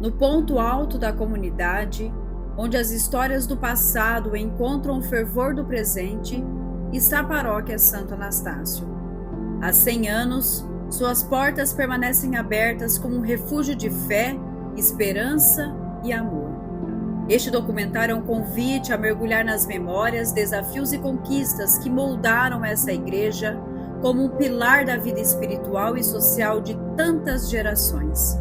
No ponto alto da comunidade, onde as histórias do passado encontram o fervor do presente, está a paróquia Santo Anastácio. Há 100 anos, suas portas permanecem abertas como um refúgio de fé, esperança e amor. Este documentário é um convite a mergulhar nas memórias, desafios e conquistas que moldaram essa igreja como um pilar da vida espiritual e social de tantas gerações.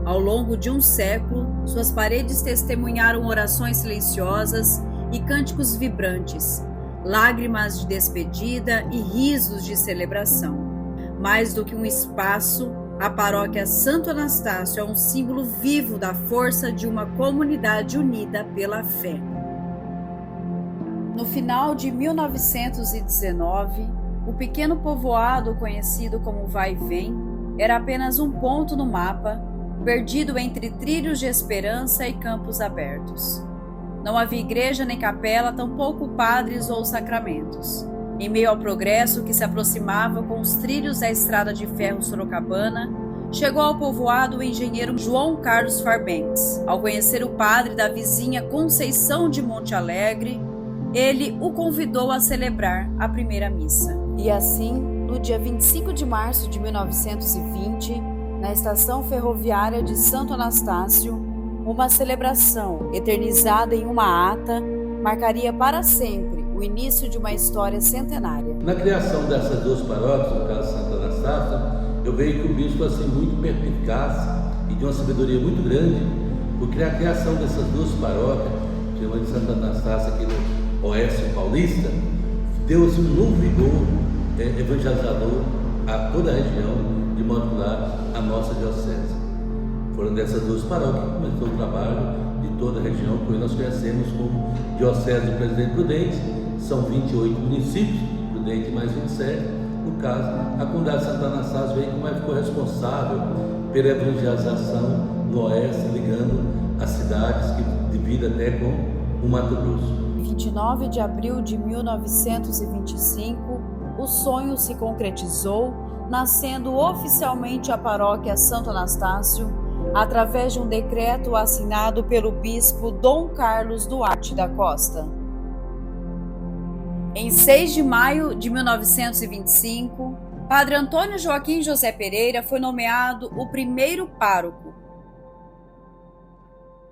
Ao longo de um século, suas paredes testemunharam orações silenciosas e cânticos vibrantes, lágrimas de despedida e risos de celebração. Mais do que um espaço, a paróquia Santo Anastácio é um símbolo vivo da força de uma comunidade unida pela fé. No final de 1919, o pequeno povoado conhecido como Vai e Vem era apenas um ponto no mapa, perdido entre trilhos de esperança e campos abertos. Não havia igreja nem capela, tampouco padres ou sacramentos. Em meio ao progresso que se aproximava com os trilhos da estrada de ferro Sorocabana, chegou ao povoado o engenheiro João Carlos Farbentes. Ao conhecer o padre da vizinha Conceição de Monte Alegre, ele o convidou a celebrar a primeira missa. E assim, no dia 25 de março de 1920, na estação ferroviária de Santo Anastácio, uma celebração eternizada em uma ata marcaria para sempre o início de uma história centenária. Na criação dessas duas paróquias, no caso Santo Anastácio, eu vejo que o bispo assim muito perspicaz e de uma sabedoria muito grande, porque a criação dessas duas paróquias, chamada de Santo Anastácio aqui no Oeste Paulista, deu assim, um novo vigor evangelizador a toda a região, de modo claro, a nossa diocese. Foram dessas duas paróquias que começou o trabalho de toda a região, que nós conhecemos como Diocese de Presidente Prudente. São 28 municípios, Prudente mais 27. No caso, a comunidade de Santo Anastácio veio como ficou responsável pela evangelização no Oeste, ligando as cidades que dividem até com o Mato Grosso. Em 29 de abril de 1925, o sonho se concretizou, nascendo oficialmente a paróquia Santo Anastácio, através de um decreto assinado pelo bispo Dom Carlos Duarte da Costa. Em 6 de maio de 1925, Padre Antônio Joaquim José Pereira foi nomeado o primeiro pároco.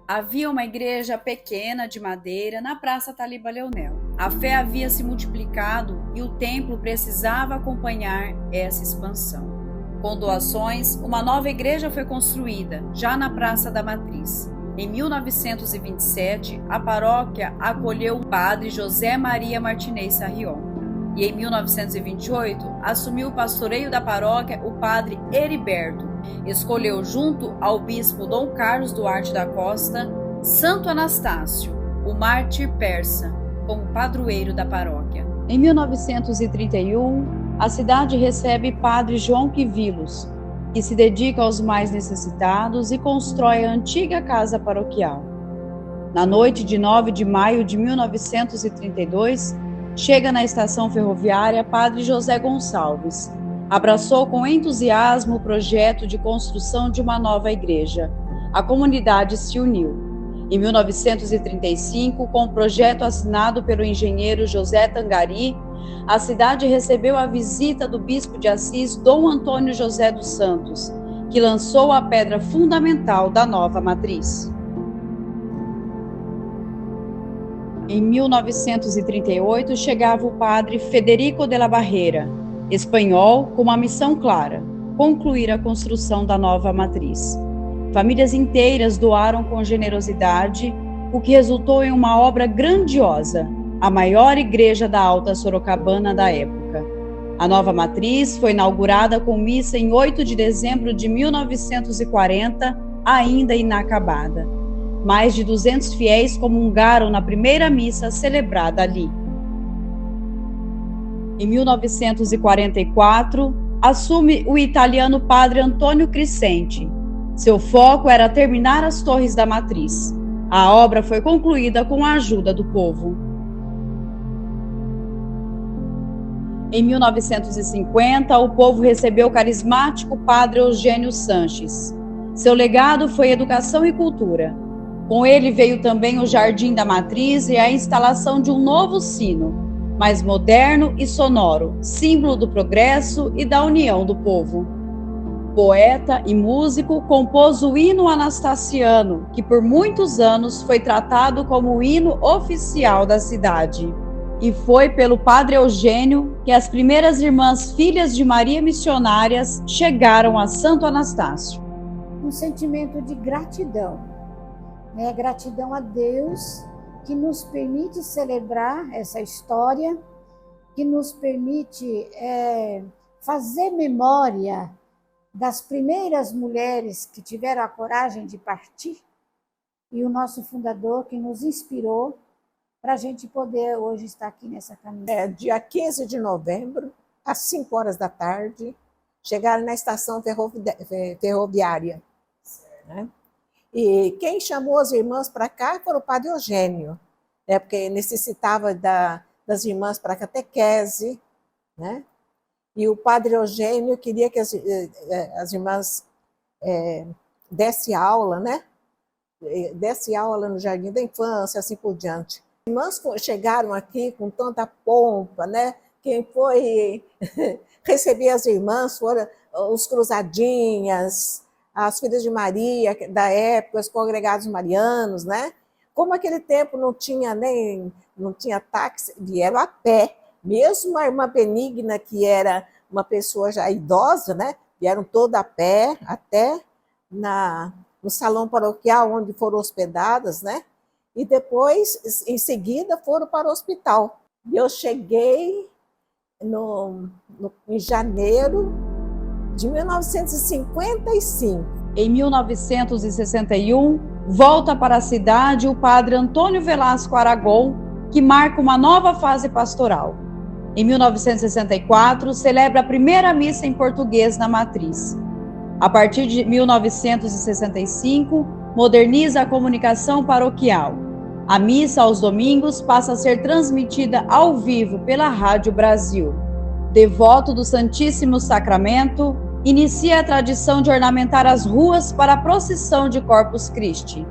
Havia uma igreja pequena de madeira na Praça Taliba Leonel. A fé havia se multiplicado e o templo precisava acompanhar essa expansão. Com doações, uma nova igreja foi construída, já na Praça da Matriz. Em 1927, a paróquia acolheu o padre José Maria Martinez Sarrion. E em 1928, assumiu o pastoreio da paróquia o padre Heriberto. Escolheu, junto ao bispo Dom Carlos Duarte da Costa, Santo Anastácio, o mártir persa, como padroeiro da paróquia. Em 1931, a cidade recebe padre João Quivilos, que se dedica aos mais necessitados e constrói a antiga casa paroquial. Na noite de 9 de maio de 1932, chega na estação ferroviária padre José Gonçalves. Abraçou com entusiasmo o projeto de construção de uma nova igreja. A comunidade se uniu. Em 1935, com o projeto assinado pelo engenheiro José Tangari, a cidade recebeu a visita do bispo de Assis, Dom Antônio José dos Santos, que lançou a pedra fundamental da nova matriz. Em 1938, chegava o padre Federico de la Barreira, espanhol, com uma missão clara: concluir a construção da nova matriz. Famílias inteiras doaram com generosidade, o que resultou em uma obra grandiosa, a maior igreja da Alta Sorocabana da época. A nova matriz foi inaugurada com missa em 8 de dezembro de 1940, ainda inacabada. Mais de 200 fiéis comungaram na primeira missa celebrada ali. Em 1944, assume o italiano padre Antônio Crescenti. Seu foco era terminar as torres da matriz. A obra foi concluída com a ajuda do povo. Em 1950, o povo recebeu o carismático padre Eugênio Sanches. Seu legado foi educação e cultura. Com ele veio também o Jardim da Matriz e a instalação de um novo sino, mais moderno e sonoro, símbolo do progresso e da união do povo. Poeta e músico, compôs o hino anastaciano, que por muitos anos foi tratado como o hino oficial da cidade. E foi pelo Padre Eugênio que as primeiras irmãs filhas de Maria missionárias chegaram a Santo Anastácio. Um sentimento de gratidão, né? Gratidão a Deus que nos permite celebrar essa história, que nos permite fazer memória das primeiras mulheres que tiveram a coragem de partir e o nosso fundador que nos inspirou para a gente poder hoje estar aqui nessa caminhada. Dia 15 de novembro, às 5 horas da tarde, chegaram na estação ferroviária. Né? E quem chamou as irmãs para cá foi o Padre Eugênio, né? Porque necessitava das irmãs para catequese, né? E o Padre Eugênio queria que as irmãs dessem aula, né? Desse aula no Jardim da Infância, assim por diante. As irmãs chegaram aqui com tanta pompa, né? Quem foi receber as irmãs foram os cruzadinhas, as filhas de Maria da época, os congregados marianos, né? Como aquele tempo não tinha táxi, vieram a pé. Mesmo a irmã Benigna, que era uma pessoa já idosa, né? Vieram toda a pé até no salão paroquial onde foram hospedadas, né? E depois, em seguida, foram para o hospital. E eu cheguei em janeiro de 1955. Em 1961, volta para a cidade o padre Antônio Velasco Aragon, que marca uma nova fase pastoral. Em 1964, celebra a primeira missa em português na Matriz. A partir de 1965, moderniza a comunicação paroquial. A missa aos domingos passa a ser transmitida ao vivo pela Rádio Brasil. Devoto do Santíssimo Sacramento, inicia a tradição de ornamentar as ruas para a procissão de Corpus Christi.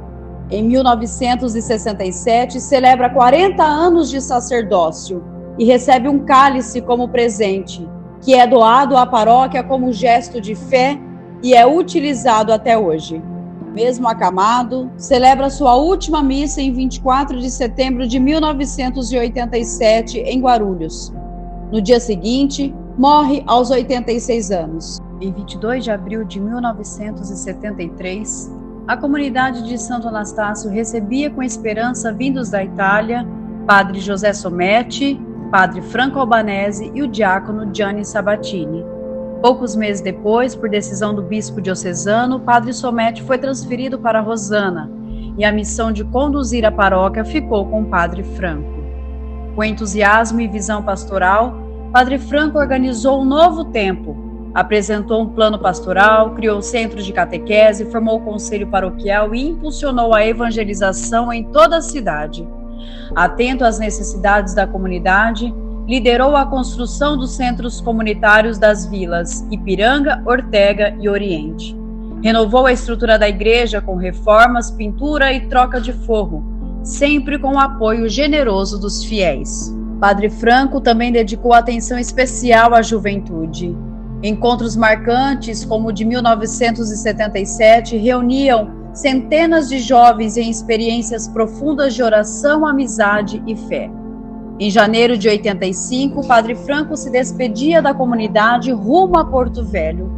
Em 1967, celebra 40 anos de sacerdócio e recebe um cálice como presente, que é doado à paróquia como gesto de fé e é utilizado até hoje. Mesmo acamado, celebra sua última missa em 24 de setembro de 1987, em Guarulhos. No dia seguinte, morre aos 86 anos. Em 22 de abril de 1973, a comunidade de Santo Anastácio recebia com esperança vindos da Itália Padre José Sometti, Padre Franco Albanese e o diácono Gianni Sabatini. Poucos meses depois, por decisão do bispo diocesano, o Padre Sometti foi transferido para Rosana e a missão de conduzir a paróquia ficou com o Padre Franco. Com entusiasmo e visão pastoral, Padre Franco organizou um novo tempo, apresentou um plano pastoral, criou centros de catequese, formou o conselho paroquial e impulsionou a evangelização em toda a cidade. Atento às necessidades da comunidade, liderou a construção dos centros comunitários das vilas Ipiranga, Ortega e Oriente. Renovou a estrutura da igreja com reformas, pintura e troca de forro, sempre com o apoio generoso dos fiéis. Padre Franco também dedicou atenção especial à juventude. Encontros marcantes, como o de 1977, reuniam centenas de jovens em experiências profundas de oração, amizade e fé. Em janeiro de 85, Padre Franco se despedia da comunidade rumo a Porto Velho,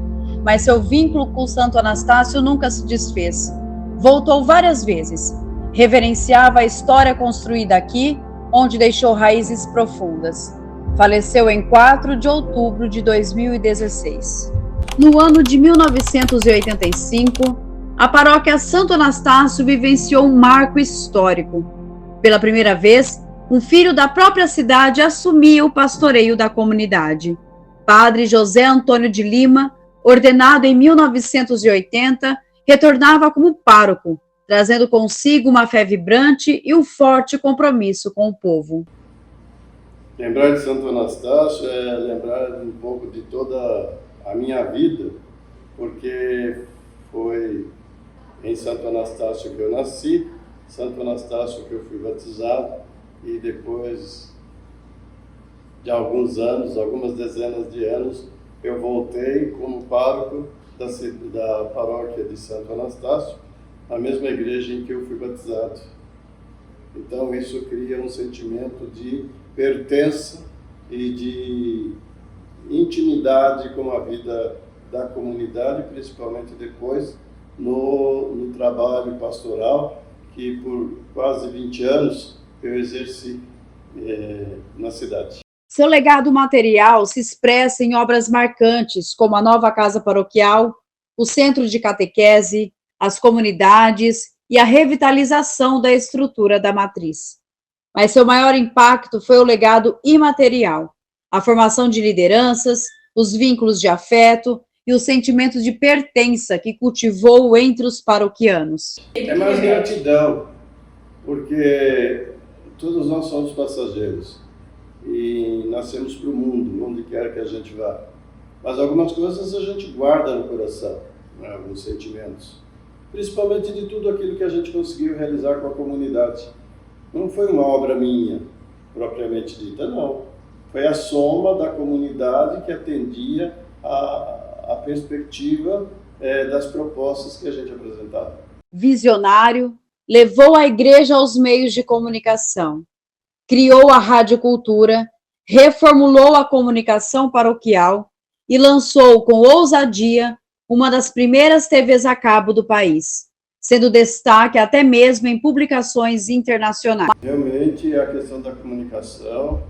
mas seu vínculo com Santo Anastácio nunca se desfez. Voltou várias vezes, reverenciava a história construída aqui, onde deixou raízes profundas. Faleceu em 4 de outubro de 2016. No ano de 1985, a paróquia Santo Anastácio vivenciou um marco histórico. Pela primeira vez, um filho da própria cidade assumia o pastoreio da comunidade. Padre José Antônio de Lima, ordenado em 1980, retornava como pároco, trazendo consigo uma fé vibrante e um forte compromisso com o povo. Lembrar de Santo Anastácio é lembrar um pouco de toda a minha vida, porque foi em Santo Anastácio que eu nasci, Santo Anastácio que eu fui batizado, e depois de alguns anos, algumas dezenas de anos, eu voltei como pároco da paróquia de Santo Anastácio, a mesma igreja em que eu fui batizado. Então isso cria um sentimento de pertença e de intimidade com a vida da comunidade, principalmente depois no trabalho pastoral, que por quase 20 anos eu exerci na cidade. Seu legado material se expressa em obras marcantes, como a nova casa paroquial, o centro de catequese, as comunidades e a revitalização da estrutura da matriz. Mas seu maior impacto foi o legado imaterial, a formação de lideranças, os vínculos de afeto e o sentimento de pertença que cultivou entre os paroquianos. É mais gratidão, porque todos nós somos passageiros e nascemos para o mundo, onde quer que a gente vá. Mas algumas coisas a gente guarda no coração, né, alguns sentimentos, principalmente de tudo aquilo que a gente conseguiu realizar com a comunidade. Não foi uma obra minha, propriamente dita, não. Foi a soma da comunidade que atendia a perspectiva das propostas que a gente apresentava. Visionário, levou a igreja aos meios de comunicação, criou a radiocultura, reformulou a comunicação paroquial e lançou com ousadia uma das primeiras TVs a cabo do país, sendo destaque até mesmo em publicações internacionais. Realmente a questão da comunicação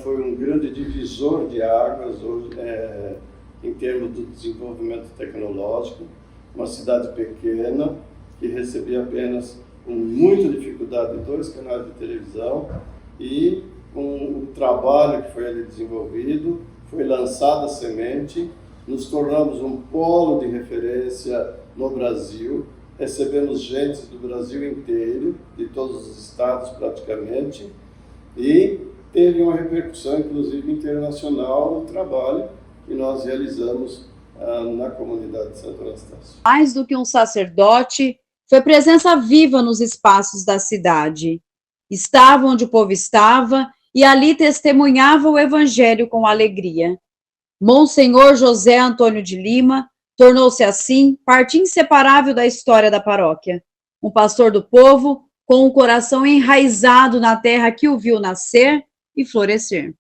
foi um grande divisor de águas hoje, em termos do desenvolvimento tecnológico. Uma cidade pequena que recebia apenas com muita dificuldade 2 canais de televisão, e com o trabalho que foi ali desenvolvido, foi lançada a semente, nos tornamos um polo de referência no Brasil, recebemos gente do Brasil inteiro, de todos os estados praticamente, e teve uma repercussão inclusive internacional no trabalho que nós realizamos na comunidade de Santo Anastácio. Mais do que um sacerdote, foi presença viva nos espaços da cidade. Estava onde o povo estava e ali testemunhava o evangelho com alegria. Monsenhor José Antônio de Lima tornou-se assim parte inseparável da história da paróquia. Um pastor do povo com o coração enraizado na terra que o viu nascer e florescer.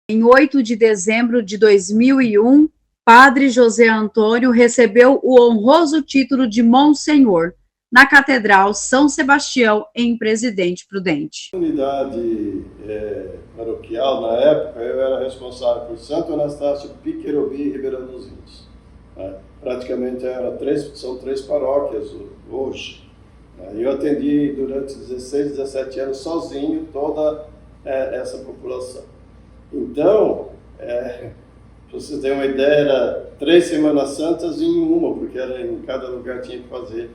Em 8 de dezembro de 2001, Padre José Antônio recebeu o honroso título de Monsenhor na Catedral São Sebastião, em Presidente Prudente. A comunidade paroquial, na época, eu era responsável por Santo Anastácio, Piquerobi e Ribeirão dos Índios. Praticamente são 3 paróquias hoje. Eu atendi durante 16, 17 anos sozinho toda essa população. Então, para vocês terem uma ideia, era 3 Semanas Santas em uma, porque em cada lugar tinha que fazer.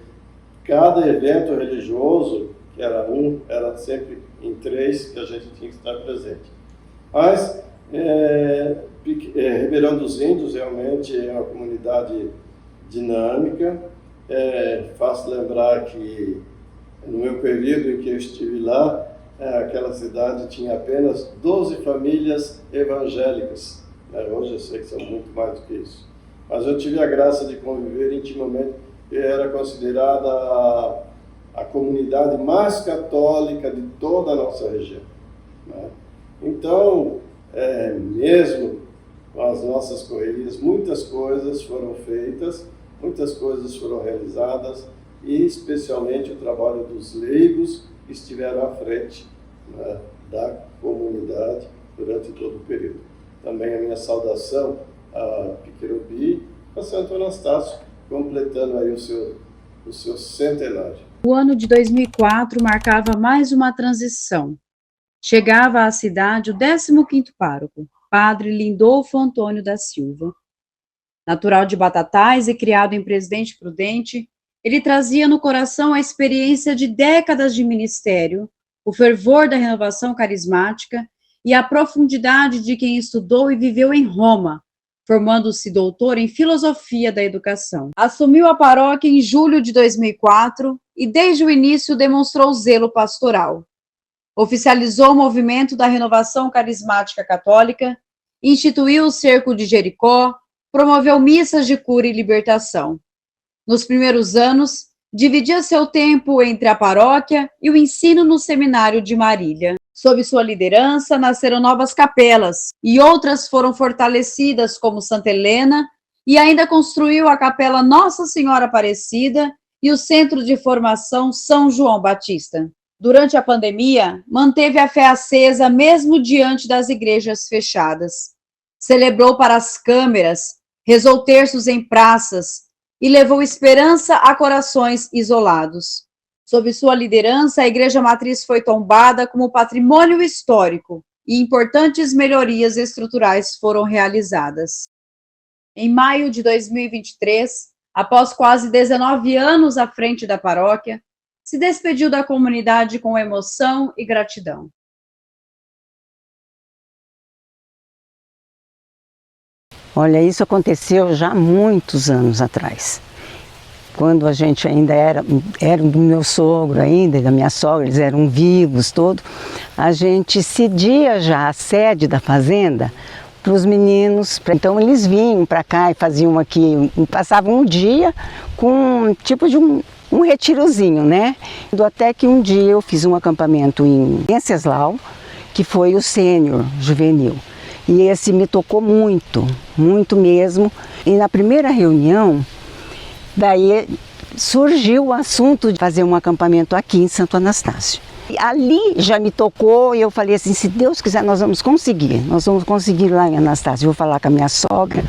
Cada evento religioso, que era sempre em 3 que a gente tinha que estar presente. Mas Ribeirão dos Índios realmente é uma comunidade dinâmica. Faço lembrar que no meu período em que eu estive lá, aquela cidade tinha apenas 12 famílias evangélicas. Hoje eu sei que são muito mais do que isso. Mas eu tive a graça de conviver intimamente, e era considerada a comunidade mais católica de toda a nossa região. Então, mesmo com as nossas correrias, muitas coisas foram feitas, muitas coisas foram realizadas, e especialmente o trabalho dos leigos que estiveram à frente da comunidade durante todo o período. Também a minha saudação a Piquerobi, a Santo Anastácio, completando aí o seu centenário. O ano de 2004 marcava mais uma transição. Chegava à cidade o 15º pároco, Padre Lindolfo Antônio da Silva. Natural de Batatais e criado em Presidente Prudente, ele trazia no coração a experiência de décadas de ministério, o fervor da renovação carismática e a profundidade de quem estudou e viveu em Roma, formando-se doutor em Filosofia da Educação. Assumiu a paróquia em julho de 2004 e desde o início demonstrou zelo pastoral. Oficializou o movimento da Renovação Carismática Católica, instituiu o Cerco de Jericó, promoveu missas de cura e libertação. Nos primeiros anos, dividia seu tempo entre a paróquia e o ensino no Seminário de Marília. Sob sua liderança, nasceram novas capelas e outras foram fortalecidas, como Santa Helena, e ainda construiu a Capela Nossa Senhora Aparecida e o Centro de Formação São João Batista. Durante a pandemia, manteve a fé acesa mesmo diante das igrejas fechadas. Celebrou para as câmeras, rezou terços em praças e levou esperança a corações isolados. Sob sua liderança, a Igreja Matriz foi tombada como patrimônio histórico e importantes melhorias estruturais foram realizadas. Em maio de 2023, após quase 19 anos à frente da paróquia, se despediu da comunidade com emoção e gratidão. Olha, isso aconteceu já há muitos anos atrás. Quando a gente ainda era do meu sogro ainda, e da minha sogra, eles eram vivos, tudo, a gente cedia já a sede da fazenda para os meninos. Então eles vinham para cá e faziam aqui, passavam um dia com um tipo de um retirozinho, né? Até que um dia eu fiz um acampamento em Venceslau, que foi o sênior juvenil. E esse me tocou muito, muito mesmo. E na primeira reunião, daí surgiu o assunto de fazer um acampamento aqui em Santo Anastácio. E ali já me tocou e eu falei assim, se Deus quiser nós vamos conseguir lá em Anastácio. Eu vou falar com a minha sogra,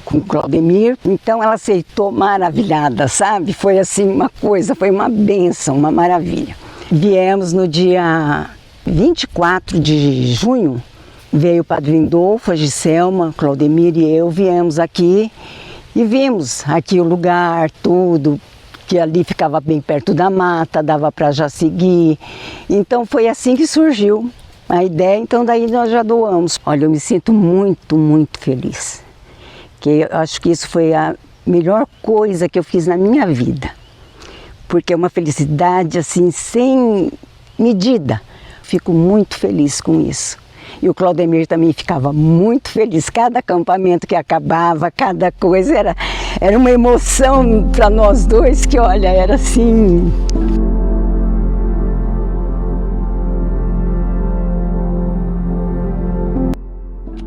com o Claudemir. Então ela aceitou maravilhada, sabe? Foi assim uma coisa, foi uma bênção, uma maravilha. Viemos no dia 24 de junho, veio o Padre Lindolfo, a Giselma, Claudemir e eu viemos aqui e vimos aqui o lugar, tudo, que ali ficava bem perto da mata, dava para já seguir. Então foi assim que surgiu a ideia, então daí nós já doamos. Olha, eu me sinto muito, muito feliz, que eu acho que isso foi a melhor coisa que eu fiz na minha vida, porque é uma felicidade assim, sem medida. Fico muito feliz com isso. E o Claudemir também ficava muito feliz. Cada acampamento que acabava, cada coisa, era uma emoção para nós dois que, olha, era assim.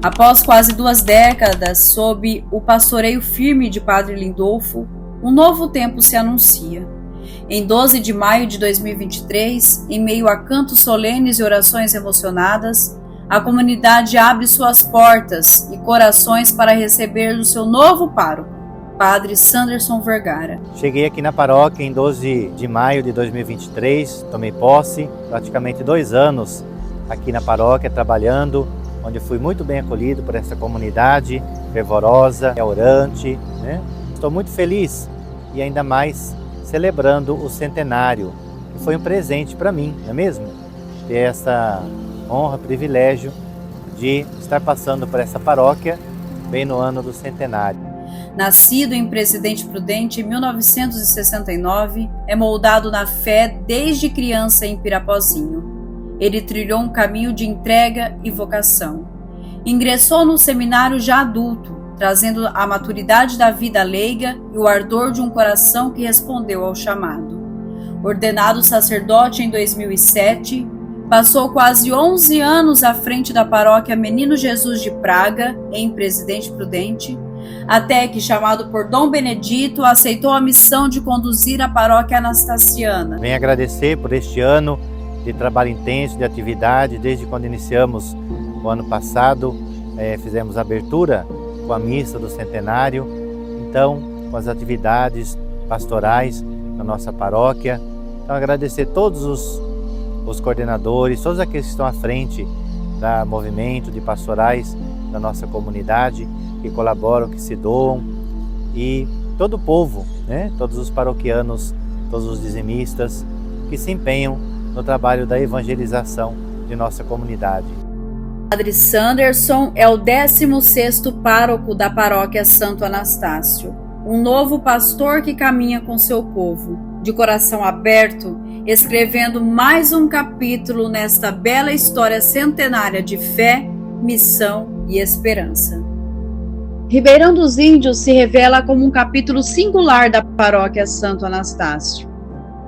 Após quase 2 décadas sob o pastoreio firme de Padre Lindolfo, um novo tempo se anuncia. Em 12 de maio de 2023, em meio a cantos solenes e orações emocionadas, a comunidade abre suas portas e corações para receber o seu novo pároco, Padre Sanderson Vergara. Cheguei aqui na paróquia em 12 de maio de 2023, tomei posse, praticamente 2 anos aqui na paróquia trabalhando, onde fui muito bem acolhido por essa comunidade fervorosa, orante, né? Estou muito feliz e ainda mais celebrando o centenário, que foi um presente para mim, não é mesmo? Ter essa honra, privilégio de estar passando por essa paróquia bem no ano do centenário. Nascido em Presidente Prudente em 1969, é moldado na fé desde criança em Pirapozinho. Ele trilhou um caminho de entrega e vocação. Ingressou no seminário já adulto, trazendo a maturidade da vida leiga e o ardor de um coração que respondeu ao chamado. Ordenado sacerdote em 2007, passou quase 11 anos à frente da paróquia Menino Jesus de Praga, em Presidente Prudente, até que, chamado por Dom Benedito, aceitou a missão de conduzir a paróquia anastassiana. Venho agradecer por este ano de trabalho intenso, de atividade, desde quando iniciamos o ano passado, fizemos a abertura com a missa do centenário, então com as atividades pastorais na nossa paróquia. Então agradecer todos os coordenadores, todos aqueles que estão à frente do movimento de pastorais da nossa comunidade, que colaboram, que se doam, e todo o povo, né? Todos os paroquianos, todos os dizimistas que se empenham no trabalho da evangelização de nossa comunidade. Padre Sanderson é o 16º pároco da paróquia Santo Anastácio, um novo pastor que caminha com seu povo, de coração aberto, escrevendo mais um capítulo nesta bela história centenária de fé, missão e esperança. Ribeirão dos Índios se revela como um capítulo singular da paróquia Santo Anastácio.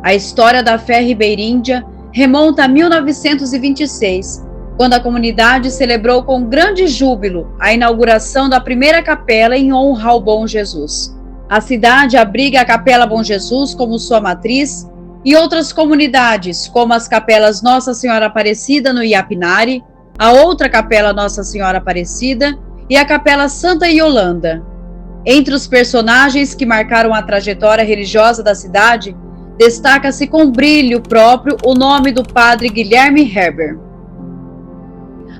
A história da fé ribeirindia remonta a 1926, quando a comunidade celebrou com grande júbilo a inauguração da primeira capela em honra ao Bom Jesus. A cidade abriga a Capela Bom Jesus como sua matriz e outras comunidades, como as capelas Nossa Senhora Aparecida no Iapinari, a outra Capela Nossa Senhora Aparecida e a Capela Santa Yolanda. Entre os personagens que marcaram a trajetória religiosa da cidade, destaca-se com brilho próprio o nome do padre Guilherme Herber.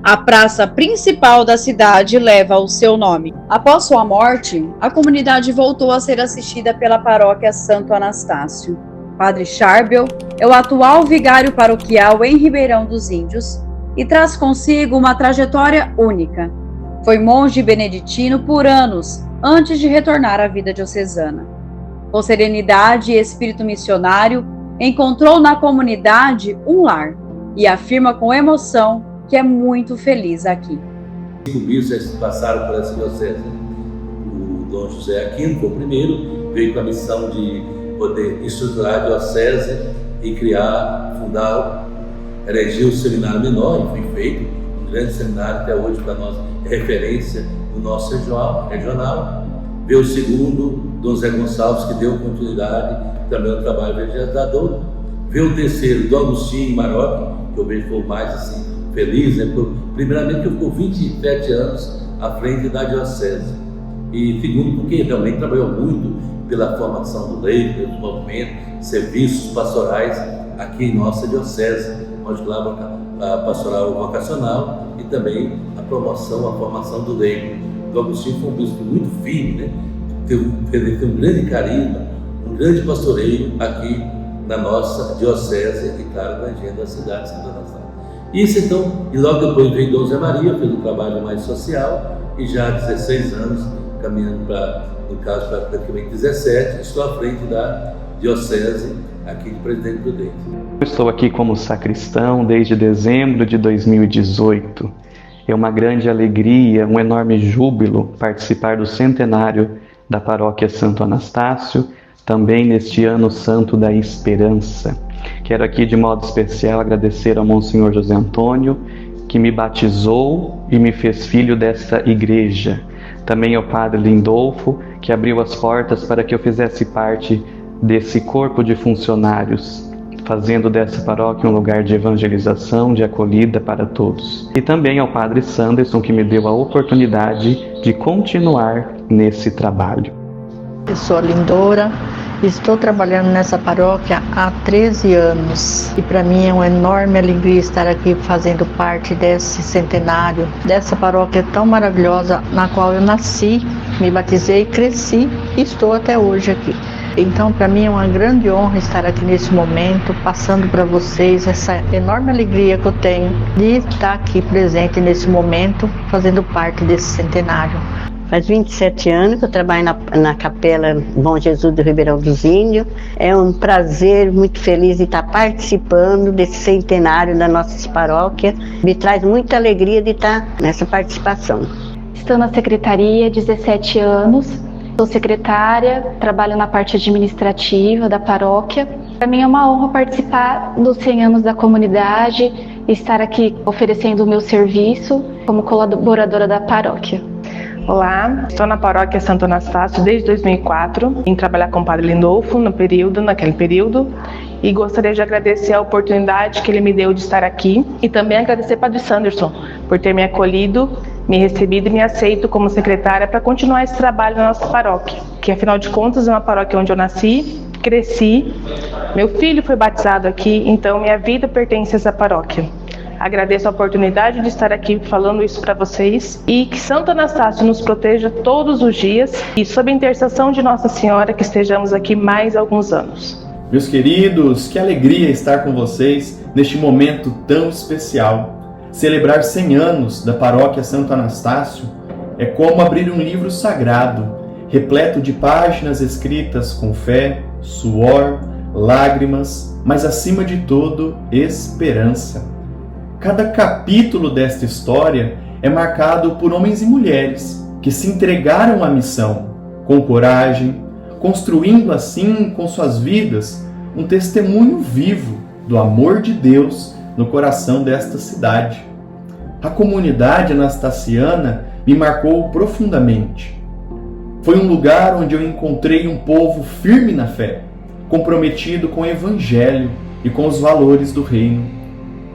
A praça principal da cidade leva o seu nome. Após sua morte, a comunidade voltou a ser assistida pela paróquia Santo Anastácio. Padre Charbel é o atual vigário paroquial em Ribeirão dos Índios e traz consigo uma trajetória única. Foi monge beneditino por anos, antes de retornar à vida diocesana. Com serenidade e espírito missionário, encontrou na comunidade um lar e afirma com emoção que é muito feliz aqui. 5 bispos passaram por essa diocese. O Dom José Aquino foi o primeiro, veio com a missão de poder estruturar a diocese e fundar, erigir o seminário menor, e foi feito um grande seminário, até hoje para nós é referência no nosso regional. Veio o segundo, Dom Zé Gonçalves, que deu continuidade também ao trabalho evangelizador. Veio o terceiro, Dom Agostinho Maroc, que eu vejo foi mais assim, feliz, né? Primeiramente que eu ficou 27 anos à frente da diocese, e segundo porque realmente trabalhou muito pela formação do leigo, pelo movimento, serviços pastorais aqui em nossa diocese, onde lá a pastoral vocacional e também a promoção, a formação do leigo. O Agostinho foi um bispo muito firme, né? Teve um grande carisma, um grande pastoreio aqui na nossa diocese e, claro, na agenda da cidade de Santo Anastácio. Isso então, e logo depois veio Dom Zé Maria, fez um trabalho mais social, e já há 16 anos, caminhando no caso para praticamente 17, estou à frente da diocese aqui de Presidente Prudente. Eu estou aqui como sacristão desde dezembro de 2018. É uma grande alegria, um enorme júbilo participar do centenário da paróquia Santo Anastácio, também neste ano santo da esperança. Quero aqui de modo especial agradecer ao Monsenhor José Antônio, que me batizou e me fez filho desta igreja. Também ao Padre Lindolfo, que abriu as portas para que eu fizesse parte desse corpo de funcionários, fazendo dessa paróquia um lugar de evangelização, de acolhida para todos. E também ao Padre Sanderson, que me deu a oportunidade de continuar nesse trabalho. Eu sou a Lindora, estou trabalhando nessa paróquia há 13 anos e para mim é uma enorme alegria estar aqui fazendo parte desse centenário, dessa paróquia tão maravilhosa na qual eu nasci, me batizei, cresci e estou até hoje aqui. Então, para mim é uma grande honra estar aqui nesse momento, passando para vocês essa enorme alegria que eu tenho de estar aqui presente nesse momento, fazendo parte desse centenário. Faz 27 anos que eu trabalho na Capela Bom Jesus do Ribeirão dos Índios. É um prazer, muito feliz de estar participando desse centenário da nossa paróquia. Me traz muita alegria de estar nessa participação. Estou na secretaria há 17 anos. Sou secretária, trabalho na parte administrativa da paróquia. Para mim é uma honra participar dos 100 anos da comunidade e estar aqui oferecendo o meu serviço como colaboradora da paróquia. Olá, estou na paróquia Santo Anastácio desde 2004, em trabalhar com o Padre Lindolfo naquele período, e gostaria de agradecer a oportunidade que ele me deu de estar aqui e também agradecer ao Padre Sanderson por ter me acolhido, me recebido e me aceito como secretária para continuar esse trabalho na nossa paróquia, que afinal de contas é uma paróquia onde eu nasci, cresci, meu filho foi batizado aqui, então minha vida pertence a essa paróquia. Agradeço a oportunidade de estar aqui falando isso para vocês e que Santo Anastácio nos proteja todos os dias e sob a intercessão de Nossa Senhora que estejamos aqui mais alguns anos. Meus queridos, que alegria estar com vocês neste momento tão especial. celebrar 100 anos da paróquia Santo Anastácio é como abrir um livro sagrado, repleto de páginas escritas com fé, suor, lágrimas, mas acima de tudo, esperança. Cada capítulo desta história é marcado por homens e mulheres que se entregaram à missão com coragem, construindo assim com suas vidas um testemunho vivo do amor de Deus no coração desta cidade. A comunidade anastaciana me marcou profundamente. Foi um lugar onde eu encontrei um povo firme na fé, comprometido com o Evangelho e com os valores do reino.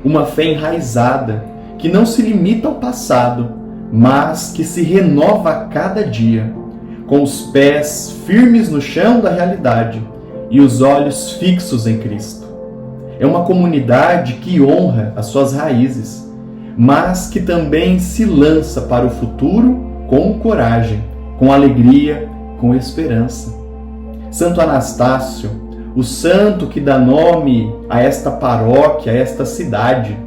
Uma fé enraizada, que não se limita ao passado, mas que se renova a cada dia, com os pés firmes no chão da realidade e os olhos fixos em Cristo. É uma comunidade que honra as suas raízes, mas que também se lança para o futuro com coragem, com alegria, com esperança. Santo Anastácio, o santo que dá nome a esta paróquia, a esta cidade,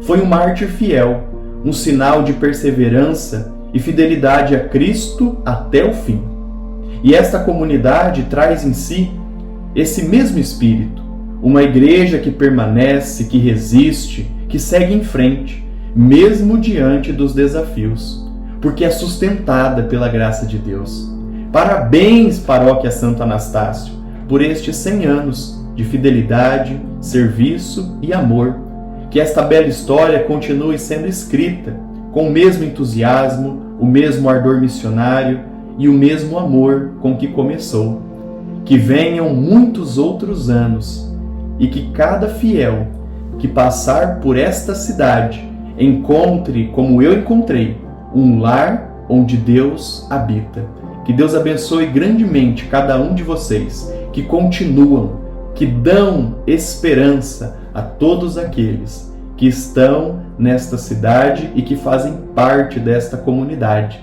foi um mártir fiel, um sinal de perseverança e fidelidade a Cristo até o fim. E esta comunidade traz em si esse mesmo espírito, uma igreja que permanece, que resiste, que segue em frente, mesmo diante dos desafios, porque é sustentada pela graça de Deus. Parabéns, Paróquia Santo Anastácio, por estes 100 anos de fidelidade, serviço e amor. Que esta bela história continue sendo escrita com o mesmo entusiasmo, o mesmo ardor missionário e o mesmo amor com que começou. Que venham muitos outros anos e que cada fiel que passar por esta cidade encontre, como eu encontrei, um lar onde Deus habita. Que Deus abençoe grandemente cada um de vocês que continuam, que dão esperança a todos aqueles que estão nesta cidade e que fazem parte desta comunidade.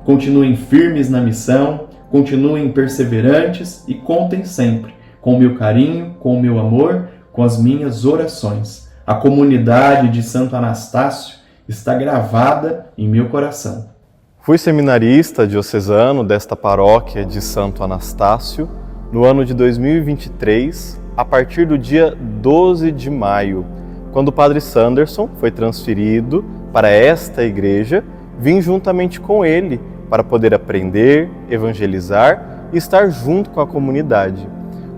Continuem firmes na missão, continuem perseverantes e contem sempre com o meu carinho, com o meu amor, com as minhas orações. A comunidade de Santo Anastácio está gravada em meu coração. Fui seminarista diocesano desta paróquia de Santo Anastácio no ano de 2023, a partir do dia 12 de maio, quando o Padre Sanderson foi transferido para esta igreja. Vim juntamente com ele para poder aprender, evangelizar e estar junto com a comunidade.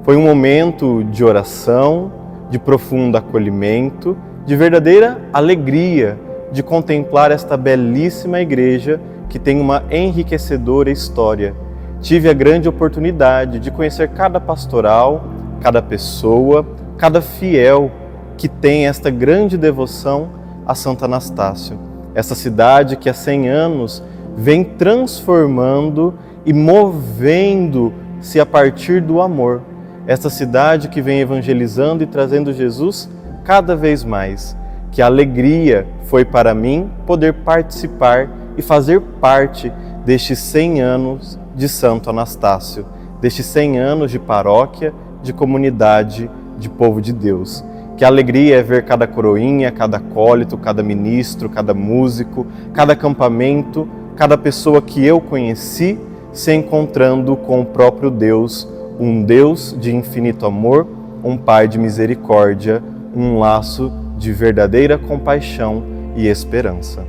Foi um momento de oração, de profundo acolhimento, de verdadeira alegria de contemplar esta belíssima igreja que tem uma enriquecedora história. Tive a grande oportunidade de conhecer cada pastoral, cada pessoa, cada fiel que tem esta grande devoção a Santo Anastácio. Essa cidade que há 100 anos vem transformando e movendo-se a partir do amor. Essa cidade que vem evangelizando e trazendo Jesus cada vez mais. Que alegria foi para mim poder participar e fazer parte destes 100 anos de Santo Anastácio, destes 100 anos de paróquia, de comunidade, de povo de Deus. Que alegria é ver cada coroinha, cada acólito, cada ministro, cada músico, cada acampamento, cada pessoa que eu conheci se encontrando com o próprio Deus, um Deus de infinito amor, um Pai de misericórdia, um laço de verdadeira compaixão e esperança.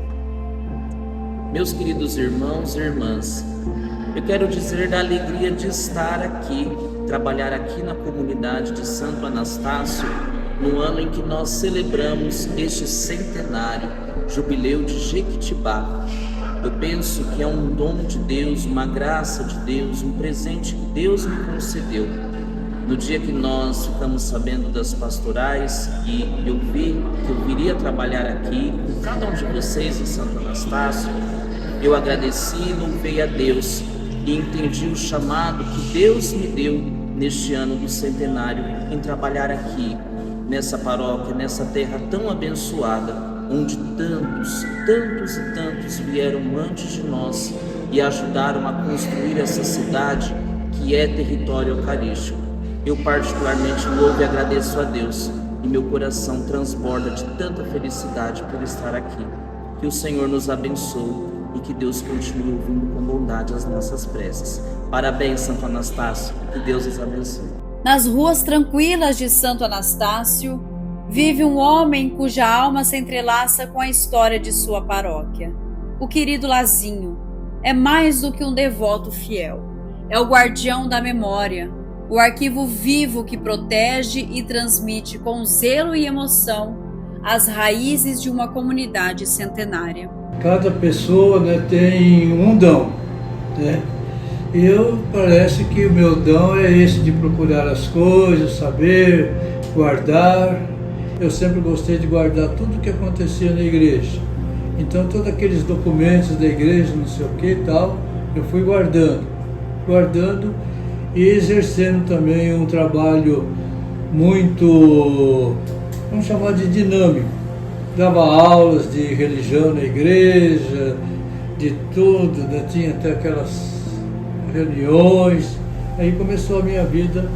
Meus queridos irmãos e irmãs, eu quero dizer da alegria de estar aqui, trabalhar aqui na comunidade de Santo Anastácio, no ano em que nós celebramos este centenário, jubileu de Jequitibá. Eu penso que é um dom de Deus, uma graça de Deus, um presente que Deus me concedeu. No dia que nós ficamos sabendo das pastorais e eu vi que eu viria trabalhar aqui com cada um de vocês em Santo Anastácio, eu agradeci e louvei a Deus e entendi o chamado que Deus me deu neste ano do centenário em trabalhar aqui, nessa paróquia, nessa terra tão abençoada, onde tantos e tantos vieram antes de nós e ajudaram a construir essa cidade que é território eucarístico. Eu particularmente louvo e agradeço a Deus e meu coração transborda de tanta felicidade por estar aqui. Que o Senhor nos abençoe e que Deus continue ouvindo com bondade as nossas preces. Parabéns, Santo Anastácio, que Deus os abençoe. Nas ruas tranquilas de Santo Anastácio, vive um homem cuja alma se entrelaça com a história de sua paróquia. O querido Lazinho é mais do que um devoto fiel. É o guardião da memória, o arquivo vivo que protege e transmite com zelo e emoção as raízes de uma comunidade centenária. Cada pessoa, né, tem um dom, né? Parece que o meu dom é esse de procurar as coisas, saber, guardar. Eu sempre gostei de guardar tudo o que acontecia na igreja. Então, todos aqueles documentos da igreja, não sei o que e tal, eu fui guardando e exercendo também um trabalho muito, vamos chamar de dinâmico. Dava aulas de religião na igreja, de tudo, né? Tinha até aquelas reuniões. Aí começou a minha vida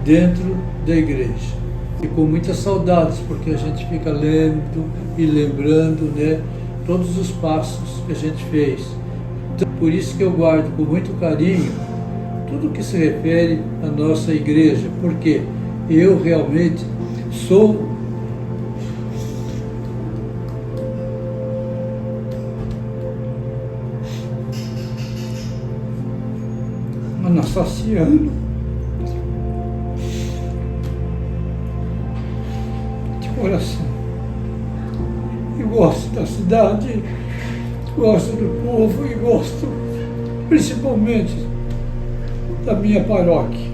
dentro da igreja. E com muitas saudades, porque a gente fica lendo e lembrando, né, todos os passos que a gente fez. Então, por isso que eu guardo com muito carinho tudo que se refere à nossa igreja, porque eu realmente sou anastassiano de coração. Eu gosto da cidade, gosto do povo e gosto principalmente da minha paróquia.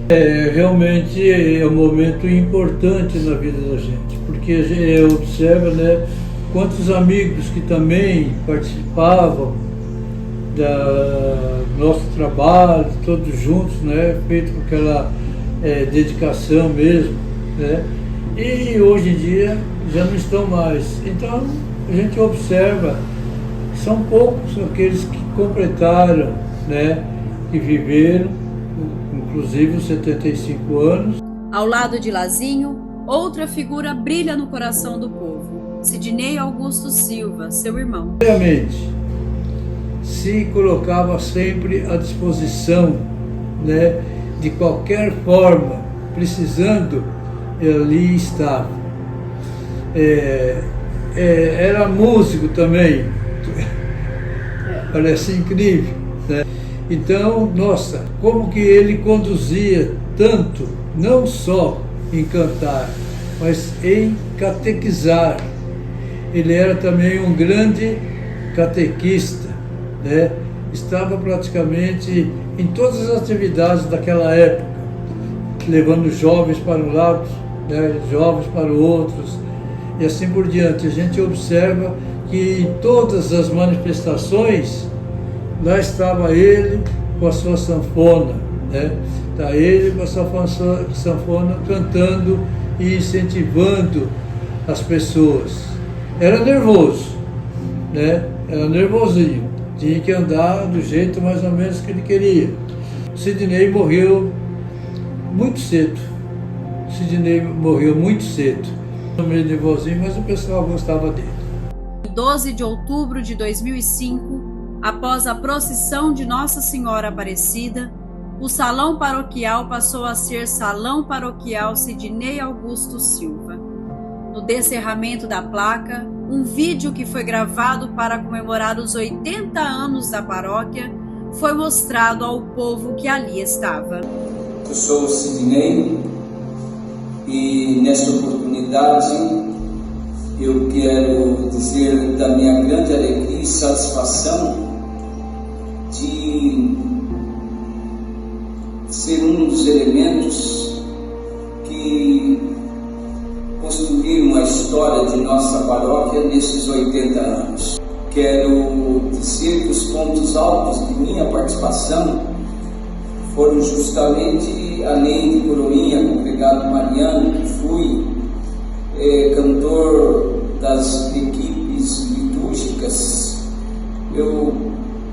Realmente é um momento importante na vida da gente, porque eu observo, né, quantos amigos que também participavam do nosso trabalho, todos juntos, né, feito com aquela dedicação mesmo, né, e hoje em dia já não estão mais. Então a gente observa que são poucos aqueles que completaram, né, que viveram, inclusive os 75 anos. Ao lado de Lazinho, outra figura brilha no coração do povo, Sidney Augusto Silva, seu irmão. Realmente, se colocava sempre à disposição, né, de qualquer forma, precisando, ali estava. Era músico também, parece incrível, né? Então, nossa, como que ele conduzia tanto, não só em cantar, mas em catequizar. Ele era também um grande catequista, né? Estava praticamente em todas as atividades daquela época, levando jovens para um lado, né, jovens para o outro, e assim por diante. A gente observa que em todas as manifestações, lá estava ele com a sua sanfona, né? Está ele com a sua sanfona cantando e incentivando as pessoas. Era nervoso, né? Era nervosinho, tinha que andar do jeito mais ou menos que ele queria. Sidney morreu muito cedo. Sidney morreu muito cedo. Meio nervosinho, mas o pessoal gostava dele. Em 12 de outubro de 2005, após a procissão de Nossa Senhora Aparecida, o salão paroquial passou a ser Salão Paroquial Sidney Augusto Silva. No descerramento da placa, um vídeo que foi gravado para comemorar os 80 anos da paróquia foi mostrado ao povo que ali estava. Eu sou o Sidney e nesta oportunidade eu quero dizer da minha grande alegria e satisfação de ser um dos elementos que construíram a história de nossa paróquia nesses 80 anos. Quero dizer que os pontos altos de minha participação foram justamente, além de coroinha, congregado mariano, que fui cantor das equipes litúrgicas, eu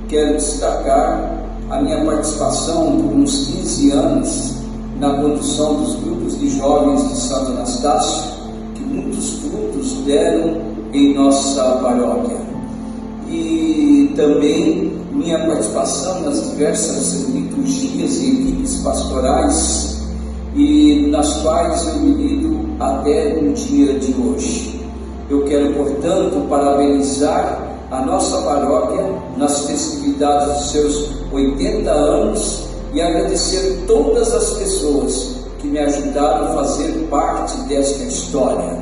quero destacar a minha participação por uns 15 anos na condução dos grupos de jovens de Santo Anastácio, que muitos frutos deram em nossa paróquia. E também minha participação nas diversas liturgias e equipes pastorais, e nas quais eu milido até o dia de hoje. Eu quero, portanto, parabenizar a nossa paróquia nas festividades dos seus 80 anos e agradecer todas as pessoas que me ajudaram a fazer parte desta história.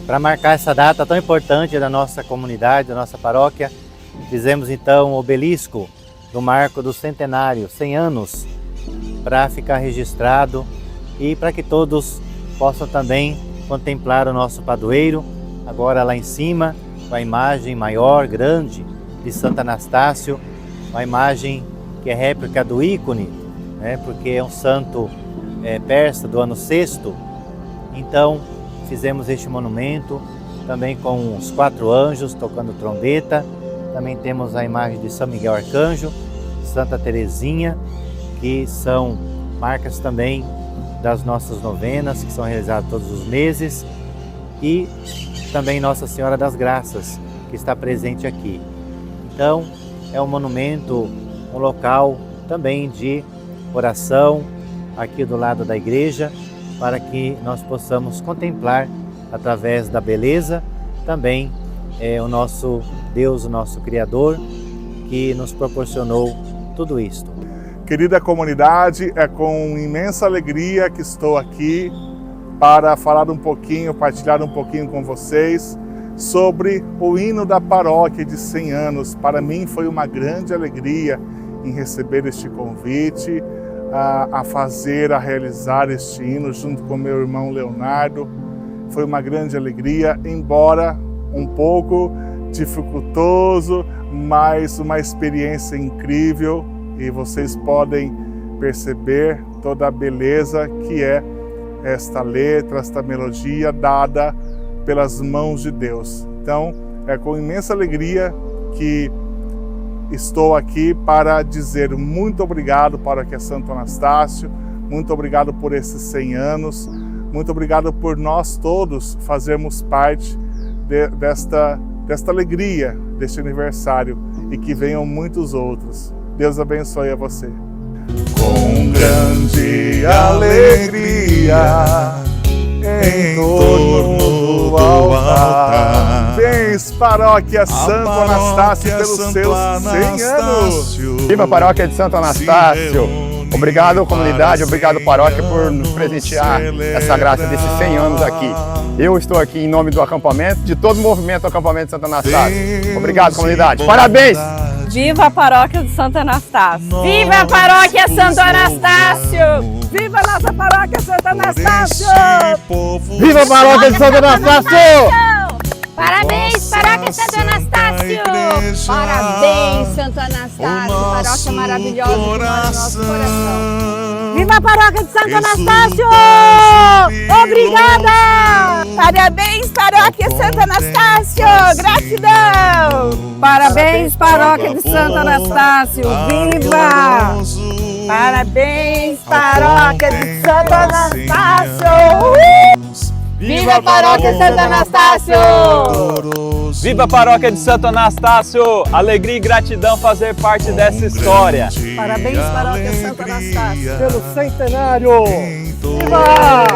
Para marcar essa data tão importante da nossa comunidade, da nossa paróquia, fizemos então o obelisco do marco do centenário, 100 anos, para ficar registrado e para que todos possam também contemplar o nosso padroeiro, agora lá em cima, com a imagem maior, grande, de Santo Anastácio, uma imagem que é réplica do ícone, né, porque é um santo persa do ano 6º. Então, fizemos este monumento, também com os 4 anjos tocando trombeta. Também temos a imagem de São Miguel Arcanjo, Santa Teresinha, que são marcas também das nossas novenas, que são realizadas todos os meses, e também Nossa Senhora das Graças, que está presente aqui. Então, é um monumento, um local também de oração, aqui do lado da igreja, para que nós possamos contemplar, através da beleza, também o nosso Deus, o nosso Criador, que nos proporcionou tudo isto. Querida comunidade, é com imensa alegria que estou aqui para falar um pouquinho, partilhar um pouquinho com vocês sobre o hino da paróquia de 100 anos. Para mim foi uma grande alegria em receber este convite, a realizar este hino junto com meu irmão Leonardo. Foi uma grande alegria, embora um pouco dificultoso, mas uma experiência incrível, e vocês podem perceber toda a beleza que é esta letra, esta melodia dada pelas mãos de Deus. Então, é com imensa alegria que estou aqui para dizer muito obrigado para que é Santo Anastácio, muito obrigado por esses 100 anos, muito obrigado por nós todos fazermos parte desta alegria, deste aniversário, e que venham muitos outros. Deus abençoe a você. Com grande alegria em torno do altar. Parabéns, Paróquia Santo Anastácio, pelos seus 100 anos. Viva a Paróquia de Santo Anastácio. Obrigado, comunidade, obrigado, paróquia, por nos presentear essa graça desses 100 anos aqui. Eu estou aqui em nome do acampamento, de todo o movimento do acampamento de Santo Anastácio. Obrigado, comunidade. Parabéns! Viva a Paróquia de Santo Anastácio! Viva a Paróquia Santo Anastácio! Viva a nossa Paróquia Santo Anastácio! Viva a Paróquia de Santo Anastácio! Parabéns, Paróquia Santo Anastácio! Parabéns, Santo Anastácio! Paróquia maravilhosa que mora no nosso coração! Viva a Paróquia de Santo Anastácio! Obrigada! Parabéns, Paróquia Santo Anastácio! Gratidão! Parabéns, Paróquia de Santo Anastácio! Viva! Parabéns, Paróquia de Santo Anastácio! Viva a Paróquia Santo Anastácio! Viva a Paróquia de Santo Anastácio! Alegria e gratidão fazer parte dessa história. Parabéns, Paróquia Santo Anastácio! Pelo centenário! Viva!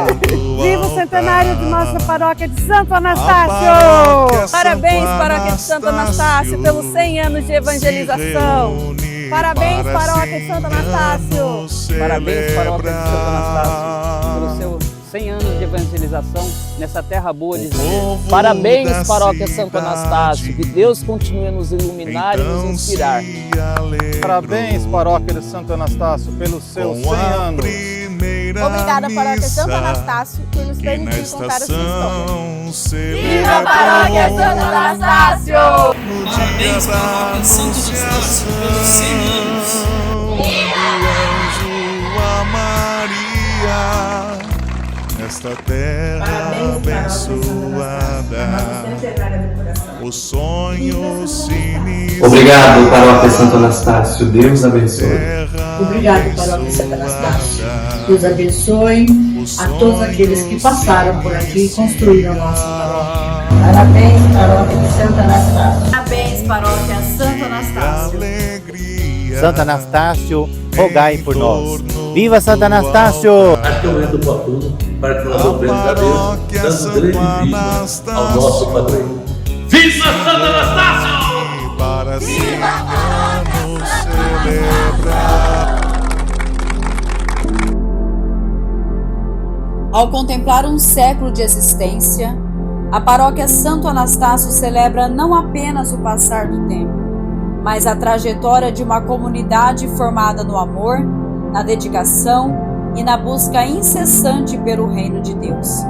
Viva o centenário de nossa Paróquia de Santo Anastácio! Parabéns, Paróquia de Santo Anastácio, pelos 100 anos de evangelização! Parabéns, Paróquia de Santo Anastácio! Parabéns, Paróquia de Santo Anastácio, pelo seu 100 anos de evangelização nessa terra boa de Deus. Parabéns, Paróquia Santo Anastácio, que Deus continue a nos iluminar e nos inspirar. Parabéns, Paróquia de Santo Anastácio, pelos seus 100 anos. Obrigada, Paróquia Santo Anastácio, por nos permitir contar essa história. Viva a Paróquia Santo Anastácio! Parabéns, Paróquia Santo Anastácio, pelos 100 anos. Esta terra abençoada, os sonhos se iniciam. Obrigado, Paróquia Santo Anastácio. Deus abençoe. Obrigado, Paróquia Santo Anastácio. Deus abençoe a todos aqueles que passaram por aqui e construíram nossa paróquia. Parabéns, Paróquia de Santo Anastácio. Parabéns, Paróquia Santo Anastácio. Santo Anastácio, rogai por nós. Viva Santo Anastácio! Acho que é o momento oportuno para que nós louvemos a Deus, dando grande vítima ao nosso padroeiro. Viva Santo Anastácio! Para Viva a paróquia celebrar. Ao contemplar um século de existência, a Paróquia Santo Anastácio celebra não apenas o passar do tempo, mas a trajetória de uma comunidade formada no amor, na dedicação e na busca incessante pelo reino de Deus.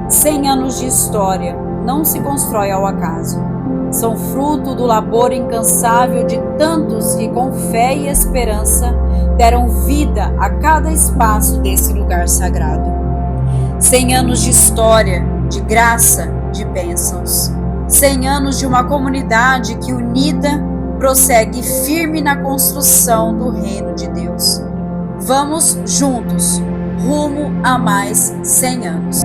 100 anos de história não se constrói ao acaso. São fruto do labor incansável de tantos que, com fé e esperança, deram vida a cada espaço desse lugar sagrado. 100 anos de história, de graça, de bênçãos. 100 anos de uma comunidade que, unida, prossegue firme na construção do reino de Deus. Vamos juntos, rumo a mais 100 anos.